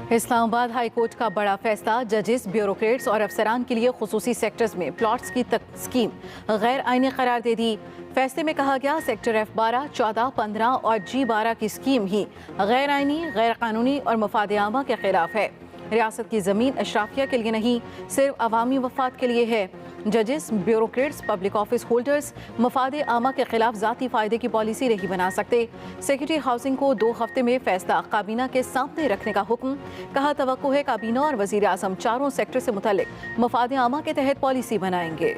Islamabad high court का बड़ा फैसला, जजेस, ब्यूरोक्रेट्स और अफसरान के लिए खुसूसी सेक्टर्स में प्लॉट्स की स्कीम गैर आईनी करार दे दी। फैसले में कहा गया सेक्टर F12, 14, 15 और G12 की स्कीम ही गैर आईनी, गैर कानूनी और मफाद आमा के खिलाफ है। रियासत की ज़मीन अशराफिया के लिए नहीं, सिर्फ अवामी मफाद के लिए है। जजेस, ब्यूरोक्रेट्स, पब्लिक ऑफिस होल्डर्स मफाद आमा के खिलाफ ज़ाती फ़ायदे की पॉलिसी नहीं बना सकते। सेक्रेटरी हाउसिंग को 2 हफ्ते में फैसला काबीना के सामने रखने का हुक्म। कहा तवक्को है काबीना और वज़ीर आज़म चारों सेक्टर से मुतल्लिक मफाद आमा के तहत पॉलिसी बनाएंगे।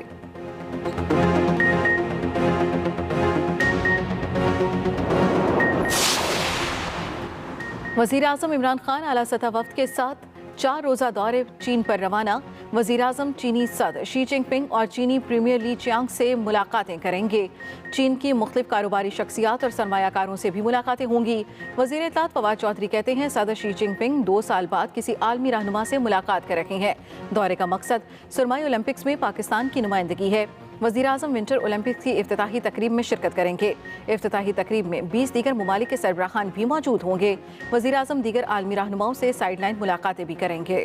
वज़ीर आज़म इमरान खान आला सतह वफ़द के साथ 4 रोज़ा दौरे चीन पर रवाना। वज़ीर आज़म चीनी सदर शी जिनपिंग और चीनी प्रीमियर ली चियांग से मुलाकातें करेंगे। चीन की मुख्तलिफ कारोबारी शख्सियात और सरमायाकारों से भी मुलाकातें होंगी। वज़ीर इत्तलात फवाद चौधरी कहते हैं सदर शी जिनपिंग 2 साल बाद किसी आलमी रहनुमा से मुलाकात कर रहे हैं। दौरे का मकसद सुरमाई ओलंपिक्स में पाकिस्तान की नुमाइंदगी है। वज़ीर आज़म विंटर ओलंपिक्स की इफ्तिताही तकरीब में शिरकत करेंगे। इफ्तिताही तकरीब में 20 दीगर ममालिक के सरबराहान भी मौजूद होंगे। वज़ीर आज़म दीगर आलमी रहनुमाओं से साइड लाइन मुलाकातें भी करेंगे।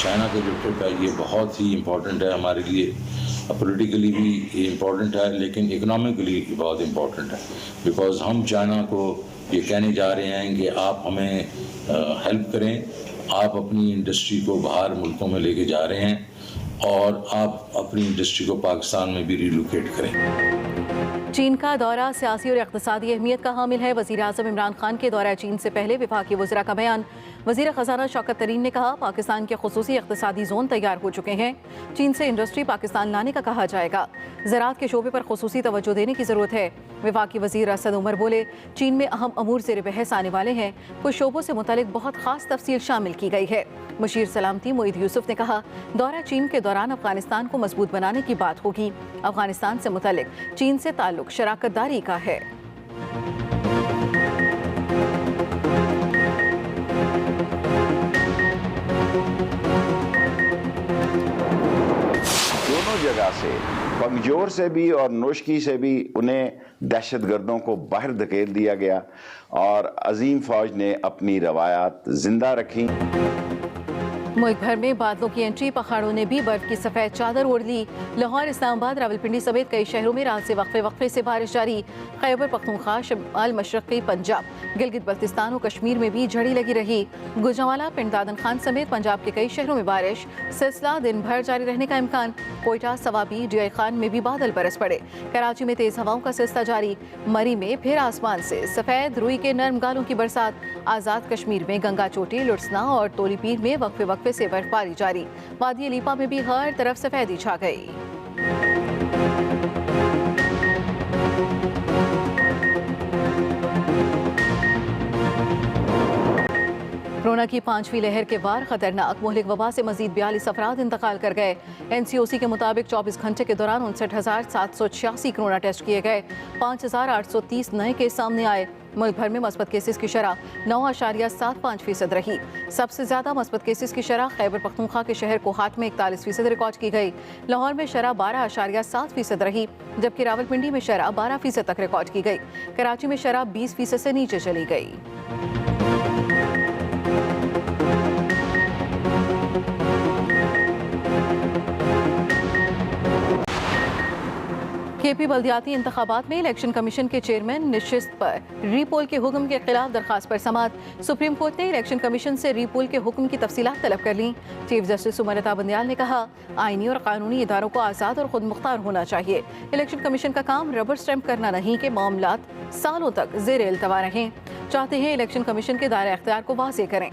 चाइना का जो ट्रिप है ये बहुत ही इम्पोर्टेंट है हमारे लिए, पॉलिटिकली भी इम्पोर्टेंट है लेकिन इकोनॉमिकली बहुत इम्पोर्टेंट है। बिकॉज हम चाइना को ये कहने जा रहे हैं कि आप हमें हेल्प करें, आप अपनी इंडस्ट्री को बाहर मुल्कों में लेके जा रहे हैं और आप अपनी इंडस्ट्री को पाकिस्तान में भी रिलोकेट करें। चीन का दौरा सियासी और इक़्तिसादी अहमियत का हामिल है। वज़ीर आज़म इमरान खान के दौरा चीन से पहले वफाकी वज़रा का बयान। वज़ीर ख़ज़ाना शौकत तरीन ने कहा पाकिस्तान के खुसूसी इक़्तिसादी जोन तैयार हो चुके हैं। चीन से इंडस्ट्री पाकिस्तान लाने का कहा जाएगा। ज़राअत के शोबे पर खुसूसी तवज्जो देने की ज़रूरत है। वफाकी वज़ीर असद उमर बोले चीन में अहम अमूर ज़ेर बहस आने वाले हैं। कुछ शोबों से मुतालिक बहुत ख़ास तफसील शामिल की गई है। मुशीर सलामती मोईद यूसुफ ने कहा दौरा चीन के दौरान अफगानिस्तान को मजबूत बनाने की बात होगी। अफगानिस्तान से मुतालिक चीन से ताल्लुक शराकतदारी का है। दोनों जगह से पंगजोर से भी और नोशकी से भी उन्हें दहशतगर्दों को बाहर धकेल दिया गया और अजीम फौज ने अपनी रवायात जिंदा रखी। मुल्क भर में बादलों की एंट्री, पहाड़ों ने भी बर्फ की सफेद चादर ओढ़ ली। लाहौर, इस्लामाबाद, रावलपिंडी समेत कई शहरों में रात से वक्फे से बारिश जारी। खैबर पख्तूनख्वा, शमाल मशरक़ी पंजाब, गिलगित बल्तिस्तान और कश्मीर में भी झड़ी लगी रही। गुजरांवाला, पिंडदादन खान समेत पंजाब के कई शहरों में बारिश सिलसिला दिन भर जारी रहने का इम्कान। कोयटा, सवाबी, DI खान में भी बादल बरस पड़े। कराची में तेज हवाओं का सिलसिला जारी। मरी में फिर आसमान से सफेद रुई के नर्म गालों की बरसात। आज़ाद कश्मीर में गंगा चोटी, लुट्सना और तोलीपीर में वक्फे से बर्फबारी जारी। वादी अलीपा में भी हर तरफ सफेदी छा गई। कोरोना की 5वीं लहर के वार खतरनाक, मुहलिक वबा से मजीद 42 अफराद इंतकाल कर गए। NCOC के मुताबिक 24 घंटे के दौरान 59,786 कोरोना टेस्ट किए गए। 5,830 नए केस सामने आए। मुल्क भर में मस्बत केसेस की शरह 9.75% रही। सबसे ज्यादा मस्बत केसेस की शरह खैबर पख्तूनख्वा के शहर कोहाट में 41% रिकॉर्ड की गई। लाहौर में शरह 12.7% रही, जबकि रावलपिंडी में शरह 12% तक रिकॉर्ड की गई। कराची में शरह 20% से नीचे चली गई। KP बल्दियाती इंतखाबात में इलेक्शन कमीशन के चेयरमैन निशिस्त पर रीपोल के हुक्म के खिलाफ दरखास्त पर समाअत। सुप्रीम कोर्ट ने इलेक्शन कमीशन से रीपोल के हुक्म की तफसीलात तलब कर ली। चीफ जस्टिस उमर बंदयाल ने कहा आईनी और कानूनी इदारों को आज़ाद और खुद मुख्तार होना चाहिए। इलेक्शन कमीशन का काम रबर स्टैंप करना नहीं कि मामलात सालों तक ज़ेर इल्तवा रहें। चाहते हैं इलेक्शन कमीशन के दायरा इख्तियार को वाज़ेह करें।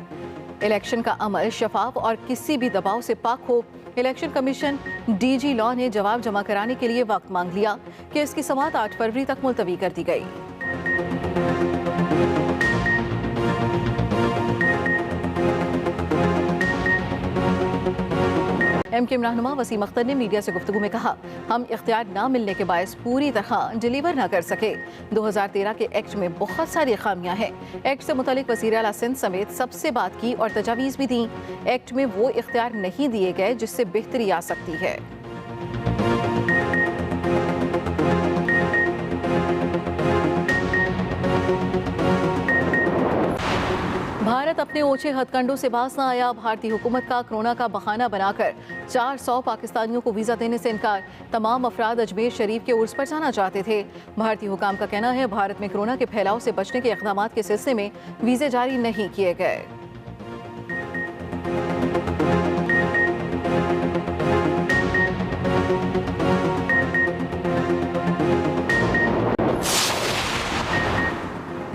इलेक्शन का अमल शफाफ और किसी भी दबाव से पाक हो। इलेक्शन कमीशन DG लॉ ने जवाब जमा कराने के लिए वक्त मांग लिया कि इसकी समाअत 8 फरवरी तक मुलतवी कर दी गई। MK रहनुमा वसीम अख्तर ने मीडिया से गुफ्तगू में कहा हम इख्तियार ना मिलने के बायस पूरी तरह डिलीवर ना कर सके। 2013 के एक्ट में बहुत सारी खामियां हैं। एक्ट से मुतालिक वज़ीर आला सिंध समेत सबसे बात की और तजावीज़ भी दी। एक्ट में वो इख्तियार नहीं दिए गए जिससे बेहतरी आ सकती है। अपने ओछे हथकंडों से बाज न आया। भारतीय हुकूमत का कोरोना का बहाना बनाकर 400 पाकिस्तानियों को वीजा देने से इनकार। तमाम अफराद अजमेर शरीफ के उर्स पर जाना चाहते थे। भारतीय हुकाम का कहना है भारत में कोरोना के फैलाव से बचने के इक़दाम के सिलसिले में वीजे जारी नहीं किए गए।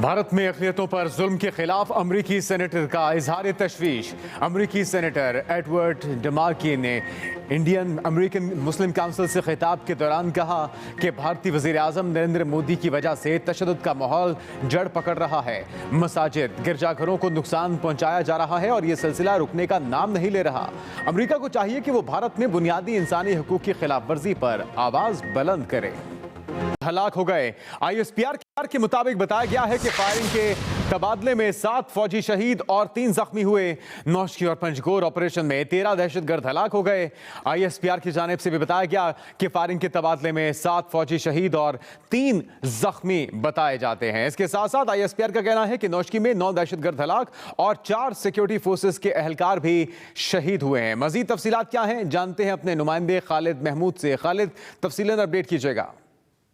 भारत में अक़लियतों पर जुल्म के खिलाफ अमरीकी सेनेटर का इजहार तशवीश। अमरीकी सेनेटर एडवर्ड डमार्की ने इंडियन अमेरिकन मुस्लिम काउंसिल से खिताब के दौरान कहा कि भारतीय वज़ीर आज़म नरेंद्र मोदी की वजह से तशद्दुद का माहौल जड़ पकड़ रहा है। मसाजिद गिरजाघरों को नुकसान पहुंचाया जा रहा है और ये सिलसिला रुकने का नाम नहीं ले रहा। अमरीका को चाहिए कि वो भारत में बुनियादी इंसानी हकूक़ की खिलाफ वर्जी पर आवाज़ बुलंद करे। हलाक हो गए। ISPR के मुताबिक बताया गया है कि फायरिंग के तबादले में 7 फौजी शहीद और 3 जख्मी हुए। नौशकी और पंजगोर ऑपरेशन में 13 दहशतगर्द हलाक हो गए। ISPR की जानिब से भी बताया गया कि फायरिंग के तबादले में 7 फौजी शहीद और 3 जख्मी बताए जाते हैं। इसके साथ साथ ISPR का कहना है कि नौशकी में 9 दहशतगर्द हलाक और 4 सिक्योरिटी फोर्सेस के एहलकार भी शहीद हुए हैं। मजीद तफसीलात क्या हैं जानते हैं अपने नुमाइंदे खालिद महमूद से। खालिद, तफसीलन अपडेट कीजिएगा।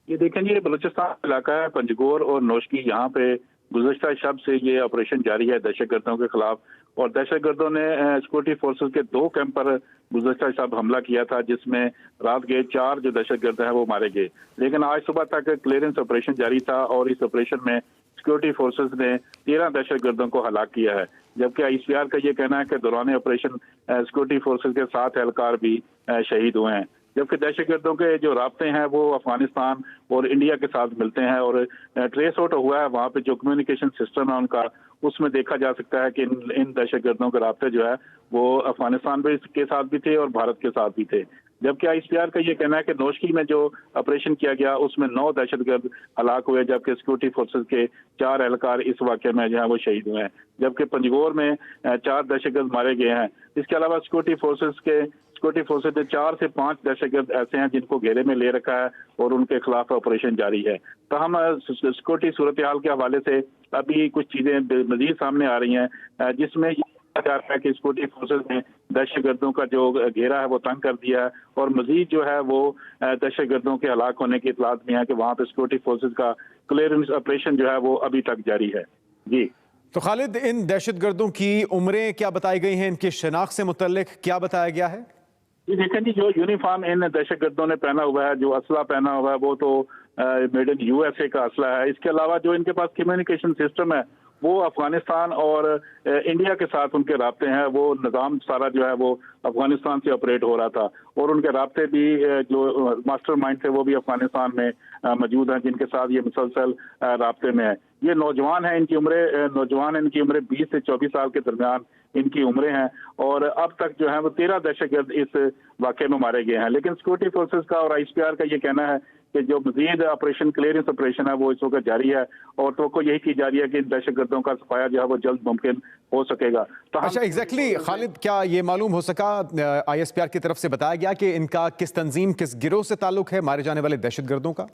ये देखें, ये बलूचिस्तान इलाका है, पंजगोर और नौशकी। यहाँ पे गुज़श्ता शब से ये ऑपरेशन जारी है दहशतगर्दों के खिलाफ। और दहशतगर्दों ने सिक्योरिटी फोर्सेस के 2 कैंप पर गुज़श्ता शब हमला किया था, जिसमें रात के 4 जो दहशतगर्द हैं वो मारे गए। लेकिन आज सुबह तक क्लियरेंस ऑपरेशन जारी था और इस ऑपरेशन में सिक्योरिटी फोर्सेस ने 13 दहशतगर्दों को हलाक किया है। जबकि ISPR का ये कहना है कि दौरान ऑपरेशन सिक्योरिटी फोर्सेस के 7 एहलकार भी शहीद हुए हैं। जबकि दहशतगर्दों के जो राब्ते हैं वो अफगानिस्तान और इंडिया के साथ मिलते हैं और ट्रेस आउट हुआ है वहाँ पे जो कम्युनिकेशन सिस्टम है उनका, उसमें देखा जा सकता है कि इन दहशतगर्दों के राब्ते जो है वो अफगानिस्तान के साथ भी थे और भारत के साथ भी थे। जबकि ISPR का ये कहना है कि नौशकी में जो ऑपरेशन किया गया उसमें 9 दहशतगर्द हलाक हुए, जबकि सिक्योरिटी फोर्सेस के 4 एहलकार इस वाक़े में जो है वो शहीद हुए हैं। जबकि पंजगोर में 4 दहशतगर्द मारे गए हैं। इसके अलावा सिक्योरिटी फोर्सेस ने 4 से 5 दहशतगर्द ऐसे हैं जिनको घेरे में ले रखा है और उनके खिलाफ ऑपरेशन जारी है। तो हम सिक्योरिटी सूरत हाल के हवाले से अभी कुछ चीजें मजीद सामने आ रही हैं, जिसमें जा रहा है कि सिक्योरिटी फोर्सेस ने दहशतगर्दों का जो घेरा है वो तंग कर दिया है और मजीद जो है वो दहशतगर्दों के हलाक होने की इतलात भी है कि वहाँ पे सिक्योरिटी फोर्सेस का क्लियरेंस ऑपरेशन जो है वो अभी तक जारी है। जी तो खालिद, इन दहशतगर्दों की उम्रें क्या बताई गई हैं, इनकी शनाख्त से मुतल्लिक क्या बताया गया है? जी देखें जी, जो यूनिफॉर्म इन दहशतगर्दों ने पहना हुआ है, जो असला पहना हुआ है, वो तो मेड इन USA का असला है। इसके अलावा जो इनके पास कम्युनिकेशन सिस्टम है वो अफगानिस्तान और इंडिया के साथ उनके राब्ते हैं। वो निज़ाम सारा जो है वो अफगानिस्तान से ऑपरेट हो रहा था और उनके राब्ते भी जो मास्टरमाइंड थे वो भी अफगानिस्तान में मौजूद हैं, जिनके साथ ये मुसलसल राब्ते में है। ये नौजवान हैं, इनकी उम्रें 20 से 24 साल के दरमियान इनकी उम्रें हैं और अब तक जो है वो 13 दहशतगर्द इस वाक़े में मारे गए हैं। लेकिन सिक्योरिटी फोर्सेस का और ISPR का ये कहना है कि जो मजीद ऑपरेशन क्लियरेंस ऑपरेशन है वो इस वक्त जारी है और तो यही की जा रही है कि दहशतगर्दों का सफाया जो है वो जल्द मुमकिन हो सकेगा। तो अच्छा, एग्जैक्टली खालिद, क्या ये मालूम हो सका ISPR की तरफ से बताया गया कि इनका किस तंजीम, किस गिरोह से ताल्लुक है मारे जाने वाले दहशतगर्दों का?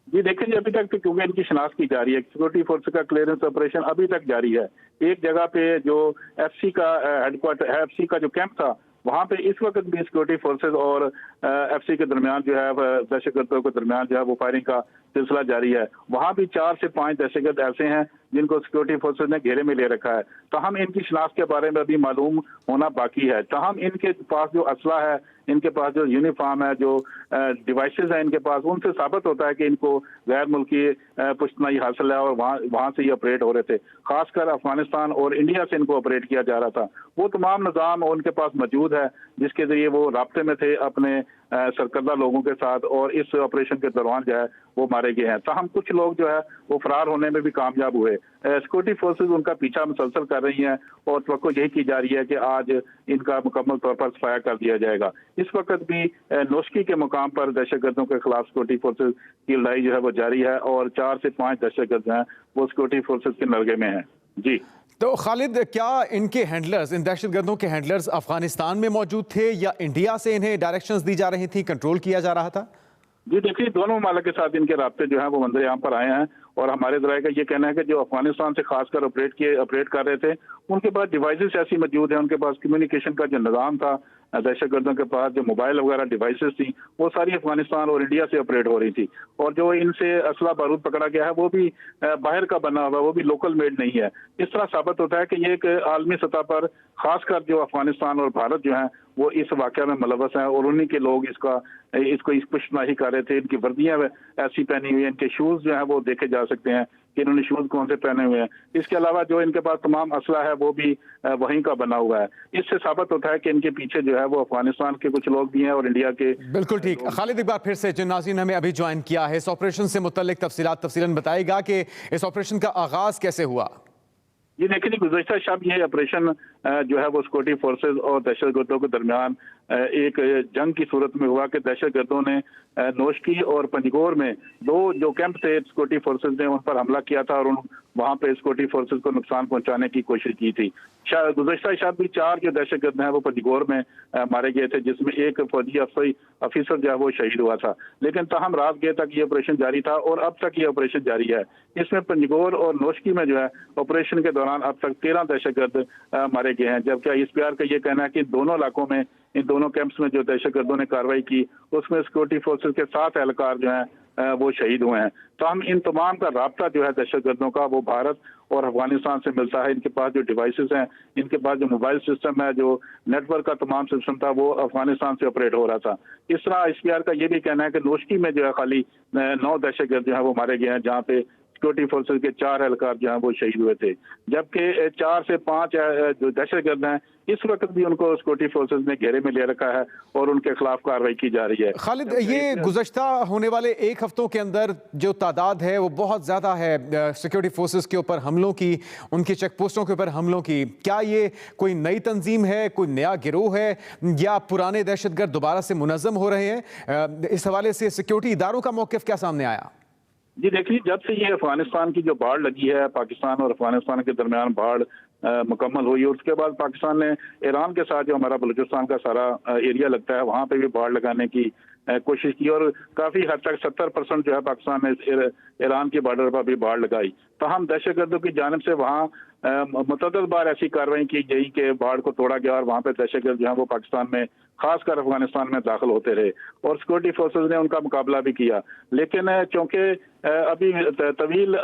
जी देखेंगे, अभी तक तो क्योंकि इनकी शनाख्त की जा रही है, सिक्योरिटी फोर्स का क्लियरेंस ऑपरेशन अभी तक जारी है। एक जगह पे जो FC का हेडक्वार्टर है, FC का जो कैंप था, वहाँ पे इस वक्त भी सिक्योरिटी फोर्सेस और FC के दरमियान जो है दहशतगर्दों के दरमियान जो है वो फायरिंग का सिलसिला जारी है। वहाँ भी 4 से 5 दहशतगर्द ऐसे हैं जिनको सिक्योरिटी फोर्सेस ने घेरे में ले रखा है। तो हम इनकी शनाख्त के बारे में अभी मालूम होना बाकी है। तो हम इनके पास जो असला है, इनके पास जो यूनिफॉर्म है, जो डिवाइसेस हैं इनके पास, उनसे साबित होता है कि इनको गैर मुल्की पुश्तनाई हासिल है और वहाँ से ये ऑपरेट हो रहे थे। खासकर अफगानिस्तान और इंडिया से इनको ऑपरेट किया जा रहा था। वो तमाम निज़ाम उनके पास मौजूद है जिसके जरिए वो राब्ते में थे अपने सरकर्दा लोगों के साथ और इस ऑपरेशन के दौरान जो है वो मारे गए हैं। तो हम कुछ लोग जो है वो फरार होने में भी कामयाब हुए। सिक्योरिटी फोर्सेस उनका पीछा मुसलसल कर रही हैं और तो यही की जा रही है कि आज इनका मुकम्मल तौर पर सफाया कर दिया जाएगा। इस वक्त भी नौशकी के मुकाम पर दहशतगर्दों के खिलाफ सिक्योरिटी फोर्सेस की लड़ाई जो है वो जारी है और 4 से 5 दहशतगर्द हैं वो सिक्योरिटी फोर्सेस के नलगे में हैं। जी तो खालिद, क्या इनके हैंडलर्स, इन दहशतगर्दों के हैंडलर्स अफगानिस्तान में मौजूद थे या इंडिया से इन्हें डायरेक्शंस दी जा रही थी, कंट्रोल किया जा रहा था? जी देखिए, दोनों ममालिक के साथ इनके राब्ते जो है वो मंजर यहाँ पर आए हैं और हमारे ज़राए का ये कहना है कि जो अफगानिस्तान से खासकर ऑपरेट कर रहे थे, उनके पास डिवाइसेस ऐसी मौजूद हैं, उनके पास कम्युनिकेशन का जो निज़ाम था, दहशतगर्दों के पास जो मोबाइल वगैरह डिवाइसेस थी, वो सारी अफगानिस्तान और इंडिया से ऑपरेट हो रही थी। और जो इनसे असला बारूद पकड़ा गया है वो भी बाहर का बना हुआ, वो भी लोकल मेड नहीं है। इस तरह साबित होता है कि ये एक आलमी सतह पर खासकर जो अफगानिस्तान और भारत जो है वो इस वाक़या में मुलव्वस हैं और उन्हीं के लोग इसको पुष्टनाही कर रहे थे। इनकी वर्दियां ऐसी पहनी हुई है, इनके शूज जो है वो देखे जा सकते हैं कि इन्होंने शूज कौन से पहने हुए हैं। इसके अलावा जो इनके पास तमाम असला है वो भी वहीं का बना हुआ है। इससे साबित होता है कि इनके पीछे जो है वो अफगानिस्तान के कुछ लोग भी हैं और इंडिया के। बिल्कुल ठीक। खालिद, एक बार फिर से जिन नाज़रीन हमें अभी ज्वाइन किया है, इस ऑपरेशन से मुतल्लिक तफसीलन बताएगा कि इस ऑपरेशन का आगाज कैसे हुआ? ये देखिए, गुज़श्ता शब ये ऑपरेशन जो है वो सिक्योरिटी फोर्सेज और दहशतगर्दों के दरमियान एक जंग की सूरत में हुआ कि दहशतगर्दों ने नोशकी और पंजगोर में दो जो कैंप थे सिक्योरिटी फोर्सेज ने उन पर हमला किया था और वहां पे सिक्योरिटी फोर्सेज को नुकसान पहुंचाने की कोशिश की थी। गुज़श्ता शब भी 4 जो दहशतगर्द हैं वो पंजगोर में मारे गए थे, जिसमें एक फौजी अफसर जो है वो शहीद हुआ था। लेकिन तहम रात गए तक ये ऑपरेशन जारी था और अब तक ये ऑपरेशन जारी है। इसमें पंजगोर और नोशकी में जो है ऑपरेशन के दौरान अब तक 13 दहशतगर्द मारे गए हैं, जबकि ISPR का ये कहना है कि दोनों इलाकों में, इन दोनों कैंप्स में जो दहशतगर्दों ने कार्रवाई की उसमें सिक्योरिटी फोर्सेज के 7 एहलकार जो हैं वो शहीद हुए हैं। तो हम इन तमाम का राब्ता जो है दहशतगर्दों का वो भारत और अफगानिस्तान से मिलता है। इनके पास जो डिवाइसेस हैं, इनके पास जो मोबाइल सिस्टम है, जो नेटवर्क का तमाम सिस्टम था वो अफगानिस्तान से ऑपरेट हो रहा था। इस तरह ISPR का ये भी कहना है कि नोशकी में जो है खाली 9 दहशतगर्द जो है वो मारे गए हैं, जहाँ पे सिक्योरिटी फोर्सेज के 4 एहलकार जो हैं वो शहीद हुए थे, जबकि 4 से 5 जो दहशतगर्द हैं इस वक्त भी उनको सिक्योरिटी फोर्सेज ने घेरे में ले रखा है और उनके खिलाफ कार्रवाई की जा रही है। खालिद, ये गुज़श्ता होने वाले 1 हफ्तों के अंदर जो तादाद है वो बहुत ज़्यादा है सिक्योरिटी फोर्सेज के ऊपर हमलों की, उनकी चेक पोस्टों के ऊपर हमलों की। क्या ये कोई नई तंजीम है, कोई नया गिरोह है, या पुराने दहशतगर्द दोबारा से मुनज़्ज़म हो रहे हैं? इस हवाले से सिक्योरिटी इदारों का मौक़िफ़ क्या सामने आया? जी देखिए, जब से ये अफगानिस्तान की जो बाढ़ लगी है, पाकिस्तान और अफगानिस्तान के दरमियान बाढ़ मुकम्मल हुई और उसके बाद पाकिस्तान ने ईरान के साथ जो हमारा बलूचिस्तान का सारा एरिया लगता है वहाँ पे भी बाढ़ लगाने की कोशिश की और काफ़ी हद तक 70% जो है पाकिस्तान ने ईरान के बॉर्डर पर भी बाढ़ लगाई। तहम दहशतगर्दों की जानिब से वहाँ मुतअद्दिद बार ऐसी कार्रवाई की गई कि बाढ़ को तोड़ा गया और वहाँ पे दहशतगर्द जो है वो पाकिस्तान में, खासकर अफगानिस्तान में दाखिल होते रहे और सिक्योरिटी फोर्सेज ने उनका मुकाबला भी किया। लेकिन चूंकि अभी तवील